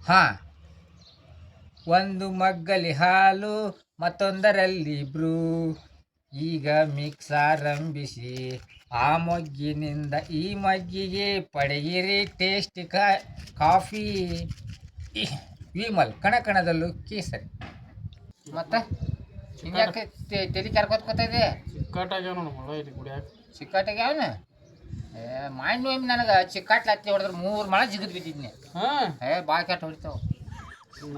ಹಾ, ಒಂದು ಮಗ್ಗಲಿ ಹಾಲು ಮತ್ತೊಂದರಲ್ಲಿ ಬ್ರೂ. ಈಗ ಮಿಕ್ಸ್ ಆರಂಭಿಸಿ ಆ ಮೊಗ್ಗಿನಿಂದ ಈ ಮಗ್ಗಿಗೆ ಪಡೆಯಿರಿ ಟೇಸ್ಟ್ ಕಾಫಿ. ವಿಮಲ್ ಕಣಕಣದಲ್ಲೂ ಕೇಸರಿ. ಮತ್ತೆ ಹಿಂಗ್ಯಾಕೆ ತಲೆ ಕರ್ಕೋತ ಇದೆ? ಚಿಕ್ಕಾಟಾಗ್ಯಾವ ನೋಡು ಮಗ ಇಲ್ಲಿ ಕುಡಿಯಾಕ. ಚಿಕ್ಕಾಟಾಗ್ಯಾವನ? ಮೈಂಡ್ ಒಮ್ಮೆ ನನಗೆ ಚಿಕ್ಕಾಟ್ಲ ಹತ್ತಿ ಹೊಡೆದ್ರೆ 3 ಮಳ ಜಿಗಿದ್ ಬಿದ್ದಿದ್ನಿ. ಭಾಳ ಕೆಟ್ಟ ಹೊಡಿತಾವ.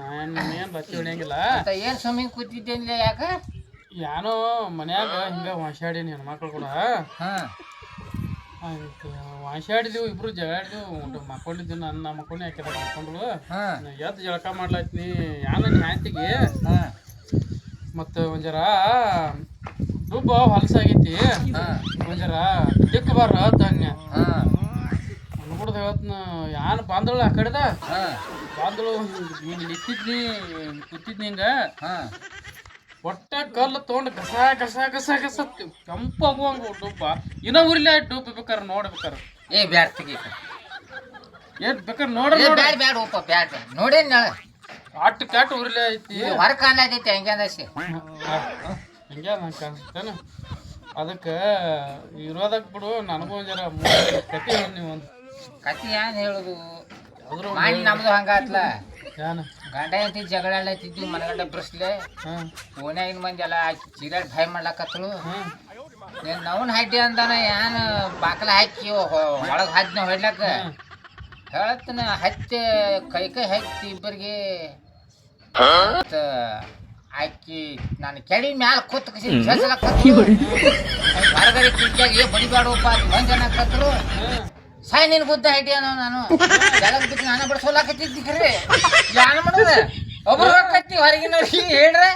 ನಾನು ಏನು ಬಚ್ಚಿ ಹೊಡಿಯಂಗಿಲ್ಲ. ಏನು ಸ್ವಿಮ್ಮಿಂಗ್ ಕೂತಿದ್ದೇನಿಲ್ಲ ಯಾಕೆ? ಯಾನೋ ಮನ್ಯಾಗ ಹಿಂಗೆ ವಾಸಾಡೀನಿ ಹೆಣ್ಮಕ್ಳು ಕೂಡ. ವಾಸಾಡಿದೆವು, ಇಬ್ರು ಜಗಾಡಿದೆವು, ಮಕ್ಕೊಂಡಿದ್ದು ನನ್ನ ಮಕ್ಕೊಂಡೆ ಯಾಕೆ ಮಕ್ಕೊಂಡ್ಳು. ಎದ್ದು ಜಳಕ ಮಾಡ್ಲಾತ್ನಿ ಯಾನ ಹ್ಯಾಂತಿಗೆ. ಮತ್ತು ಒಂಜರ ದುಬ್ಬ ಹೊಲಸಾಗೈತಿ, ಒಂಜರ ದಿಕ್ಕ ಬಾರ ಧಾನ್ಯ ಅನ್ಕೊಡ್ದು ಹೇಳ್ತನ. ಯಾನ್ ಬಾಂದಳು ಆ ಕಡೆದ ಬಾಂದಳು ಹಿಂಗೆ ನಿಂತಿದ್ನಿ ಕೂತಿದ್ನಿ ಹಿಂಗ. ಒಟ್ಟ ಕಲ್ಲು ತೊಗೊಂಡು ಕಸ ಕಸ ಕಸ ಕಸ ಕೆಂಪಾಗುವಂಗ ಡುಬ್ಬ ಇನ್ನೂ ಉರಿಲ ಡುಬ್ಬ ಬೇಕಾರ ನೋಡ್ಬೇಕಾರ. ಬ್ಯಾಡ ತೆಗಿ, ಬೇಕಾರೆ ನೋಡ್ರಿ ಬ್ಯಾಡ ಬ್ಯಾಡ ಓಪ ಬ್ಯಾಡ ನೋಡೇನ್ ನಾಳೆ ಅಟ್ಟು ಕ್ಯಾಟ್ ಉರಿಲ ಐತಿ. ಹೊರ ಕಾಣ್ಲೈತಿ ಹಂಗೆ ಅಂದಸಿ ಹಂಗೆ ನಂಗೆ ಕಾಣಿಸ್ತೇನೆ. ಅದಕ್ಕೆ ಇರೋದಕ್ಕೆ ಬಿಡು, ನನಗೂ ಜರ ಕತಿ ಹೇಳಿ ನೀವು ಒಂದು ಕತಿ. ಏನ್ ಹೇಳುದು? ಮಾಡಿ ನಮ್ದು ಹಂಗಾತ್ಲ. ಏನ ಗಂಡ ಎಂತಿ ಜಗಳ ಆಡ್ಲತ್ತಿದ್ವಿ ಮನಗಂಡ ಬ್ರಸ್ಲೆ. ಓನ್ಯಾಗಿನ ಮಂದಿ ಎಲ್ಲ ಚೀರಾಡ್ ಭಯ ಮಾಡ್ಲಾಕತ್ರು. ನವನ್ ಹಡ್ಡಿ ಅಂದಾನ ಏನ್ ಬಾಕಲ ಹಾಕಿ ಒಳಗೆ ಹಾದ್ನ ಹೊಡ್ಲಕ್ಕ ಹೇಳತ್ತನ. ಹತ್ತಿ ಕೈ ಹತ್ತಿ ಇಬ್ಬರಿಗೆ ಹಾಕಿ ನಾನು ಕೆಡಿ ಮ್ಯಾಲ ಕೂತ್ ಹೊರಗಡೆ ಕಿಟ್ಟಾಗ ಬಡಿಬ್ಯಾಡಪ್ಪ ಒಂದ್ ಜನ ಕತ್ರು. ಸಾಯ್ ನಿನ್ ಗುದ್ದ ಹೈಟಿ ಅನ್ನೋ ನಾನು ಜಲಕ್ ಬಿಟ್ಟು ನಾನು ಬಡ್ಸೋಲಾಕತ್ತಿದ್ದಿ ಖರೆ. ಯಾನ್ ಮಾಡೋದ? ಒಬ್ರು ಹೋಗತ್ತಿ ಹೊರಗಿನವ್ರಿಗೆ ಹೇಳ್ರೆ.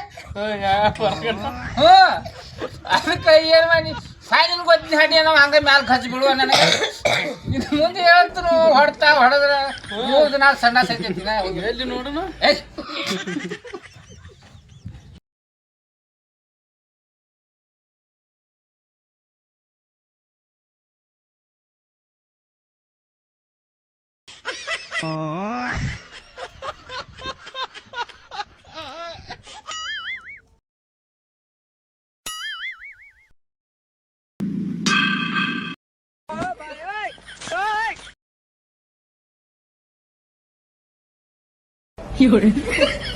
ಅದಕ್ಕೆ ಏನ್ ಮಾಡಿ ಸಾಯ್ ನಿನ್ ಗೊತ್ತಿನ ಹಡ್ಡಿ ಅನ್ನೋ ಹಂಗ ಮ್ಯಾಲ ಖರ್ಚು ಬಿಡುವ ನನಗೆ. ಇದು ಮುಂದೆ ಹೇಳ್ತನು ಹೊಡ್ತಾ ಹೊಡೆದ್ರ 3 ದಿನ ಸಣ್ಣ ಸೈತೈತಿ. ಎಲ್ಲಿ ನೋಡೋಣ.有人。